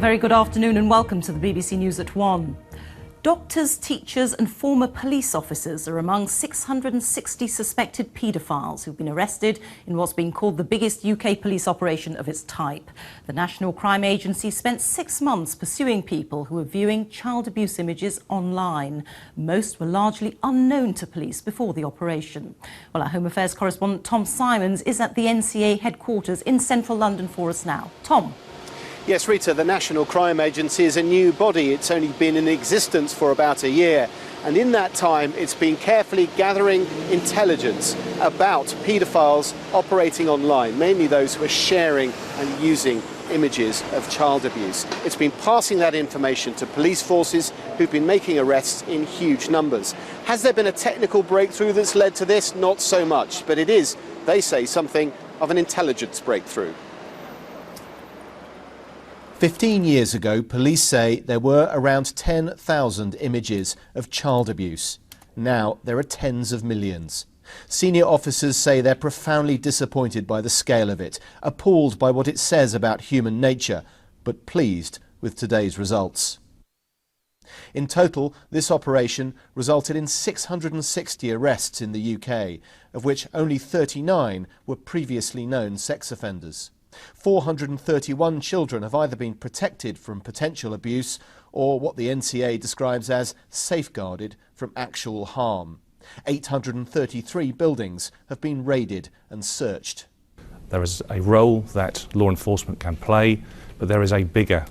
very good afternoon and welcome to the BBC News at 1. Doctors, teachers and former police officers are among 660 suspected paedophiles who've been arrested in what's been called the biggest UK police operation of its type. The National Crime Agency spent 6 months pursuing people who were viewing child abuse images online. Most were largely unknown to police before the operation. Well, our Home Affairs correspondent Tom Simons is at the NCA headquarters in central London for us now. Tom. Yes, Rita, the National Crime Agency is a new body. It's only been in existence for about a year. And in that time, it's been carefully gathering intelligence about paedophiles operating online, mainly those who are sharing and using images of child abuse. It's been passing that information to police forces who've been making arrests in huge numbers. Has there been a technical breakthrough that's led to this? Not so much, but it is, they say, something of an intelligence breakthrough. 15 years ago, police say there were around 10,000 images of child abuse. Now there are tens of millions. Senior officers say they're profoundly disappointed by the scale of it, appalled by what it says about human nature, but pleased with today's results. In total, this operation resulted in 660 arrests in the UK, of which only 39 were previously known sex offenders. 431 children have either been protected from potential abuse or what the NCA describes as safeguarded from actual harm. 833 buildings have been raided and searched. There is a role that law enforcement can play, but there is a bigger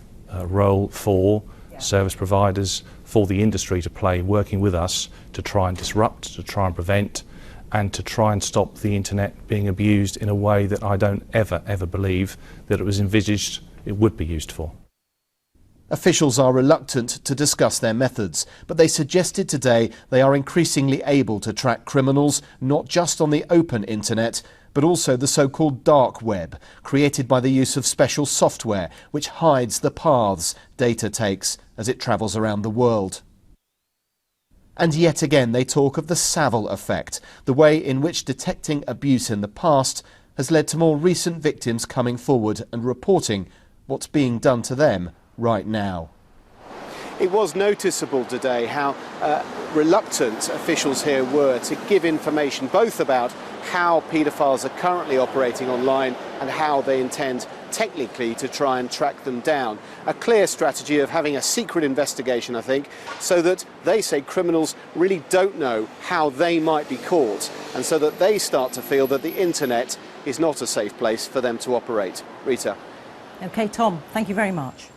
role for service providers, for the industry to play, working with us to try and disrupt, to try and prevent, and to try and stop the internet being abused in a way that I don't ever believe that it was envisaged it would be used for. Officials are reluctant to discuss their methods, but they suggested today they are increasingly able to track criminals not just on the open internet, but also the so-called dark web, created by the use of special software which hides the paths data takes as it travels around the world. And yet again they talk of the Savile effect, the way in which detecting abuse in the past has led to more recent victims coming forward and reporting what's being done to them right now. It was noticeable today how reluctant officials here were to give information both about how paedophiles are currently operating online and how they intend technically to try and track them down. A clear strategy of having a secret investigation, I think, so that they say criminals really don't know how they might be caught, and so that they start to feel that the internet is not a safe place for them to operate. Rita. OK, Tom, thank you very much.